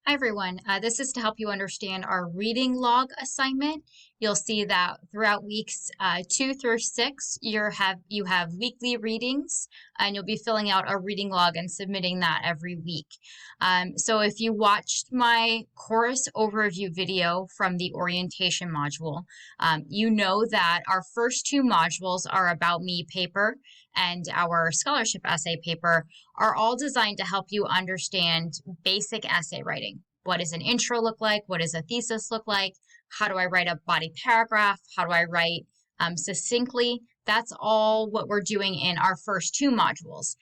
Hi everyone. This is to help you understand our reading log assignment. You'll see that throughout weeks 2 through 6, you have weekly readings, and you'll be filling out a reading log and submitting that every week. So if you watched my course overview video from the orientation module, you know that our first two modules, our About Me paper and our scholarship essay paper, are all designed to help you understand basic essay writing. What does an intro look like? What does a thesis look like? How do I write a body paragraph? How do I write succinctly? That's all what we're doing in our first two modules.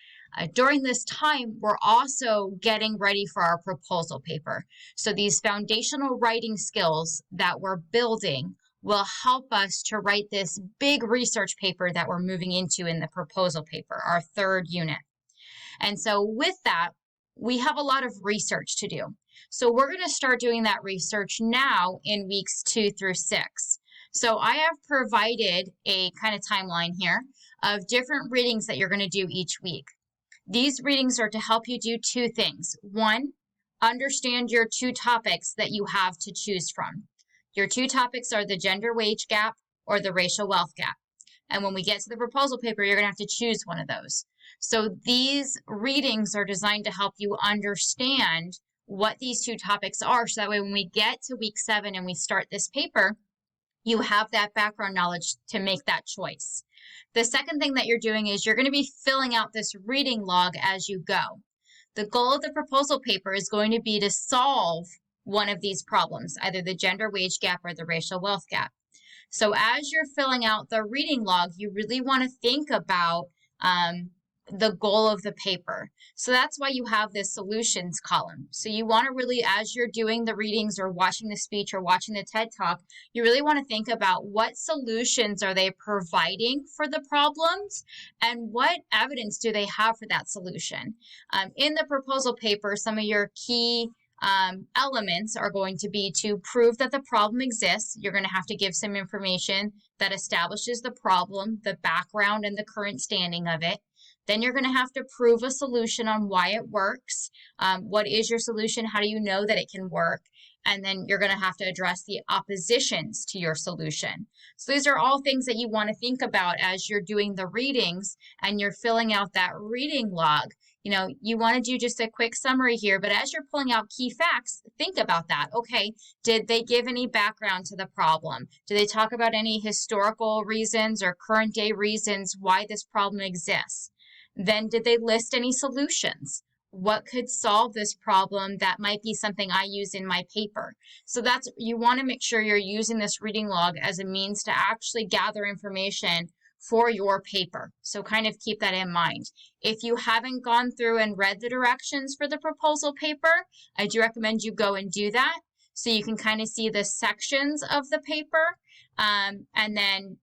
During this time, we're also getting ready for our proposal paper. So these foundational writing skills that we're building will help us to write this big research paper that we're moving into in the proposal paper, our third unit. And so with that, we have a lot of research to do. So we're going to start doing that research now in weeks 2 through 6. So I have provided a kind of timeline here of different readings that you're going to do each week. These readings are to help you do two things. One, understand your two topics that you have to choose from. Your two topics are the gender wage gap or the racial wealth gap. And when we get to the proposal paper, you're going to have to choose one of those. So these readings are designed to help you understand what these two topics are. So that way, when we get to week 7 and we start this paper, you have that background knowledge to make that choice. The second thing that you're doing is you're going to be filling out this reading log as you go. The goal of the proposal paper is going to be to solve one of these problems, either the gender wage gap or the racial wealth gap. So as you're filling out the reading log, you really want to think about the goal of the paper. So that's why you have this solutions column. So you want to really, as you're doing the readings or watching the speech or watching the TED Talk, you really want to think about what solutions are they providing for the problems and what evidence do they have for that solution. In the proposal paper, some of your key elements are going to be to prove that the problem exists. You're going to have to give some information that establishes the problem, the background, and the current standing of it. Then you're going to have to prove a solution on why it works. What is your solution? How do you know that it can work? And then you're going to have to address the oppositions to your solution. So these are all things that you want to think about as you're doing the readings and you're filling out that reading log. You know, you want to do just a quick summary here, but as you're pulling out key facts, think about that. Okay, did they give any background to the problem? Do they talk about any historical reasons or current day reasons why this problem exists? Then did they list any solutions? What could solve this problem that might be something I use in my paper? So that's, you want to make sure you're using this reading log as a means to actually gather information for your paper. So kind of keep that in mind. If you haven't gone through and read the directions for the proposal paper, I do recommend you go and do that so you can kind of see the sections of the paper and then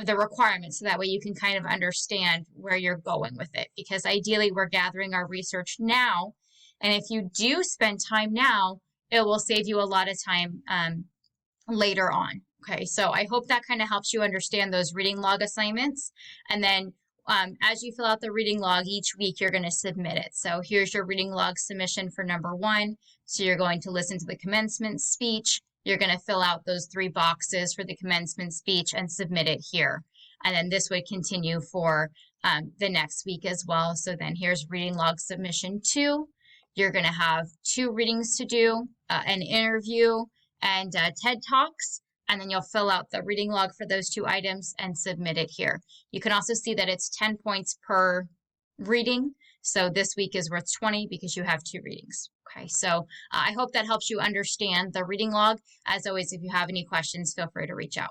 the requirements, so that way you can kind of understand where you're going with it, because ideally we're gathering our research now, and if you do spend time now, it will save you a lot of time later on. Okay, so I hope that kind of helps you understand those reading log assignments. And then as you fill out the reading log each week, you're going to submit it. So here's your reading log submission for number 1. So you're going to listen to the commencement speech. You're going to fill out those 3 boxes for the commencement speech and submit it here. And then this would continue for the next week as well. So then here's reading log submission 2. You're going to have 2 readings to do, an interview and TED Talks. And then you'll fill out the reading log for those 2 items and submit it here. You can also see that it's 10 points per reading. So this week is worth 20 because you have 2 readings. Okay, so I hope that helps you understand the reading log. As always, if you have any questions, feel free to reach out.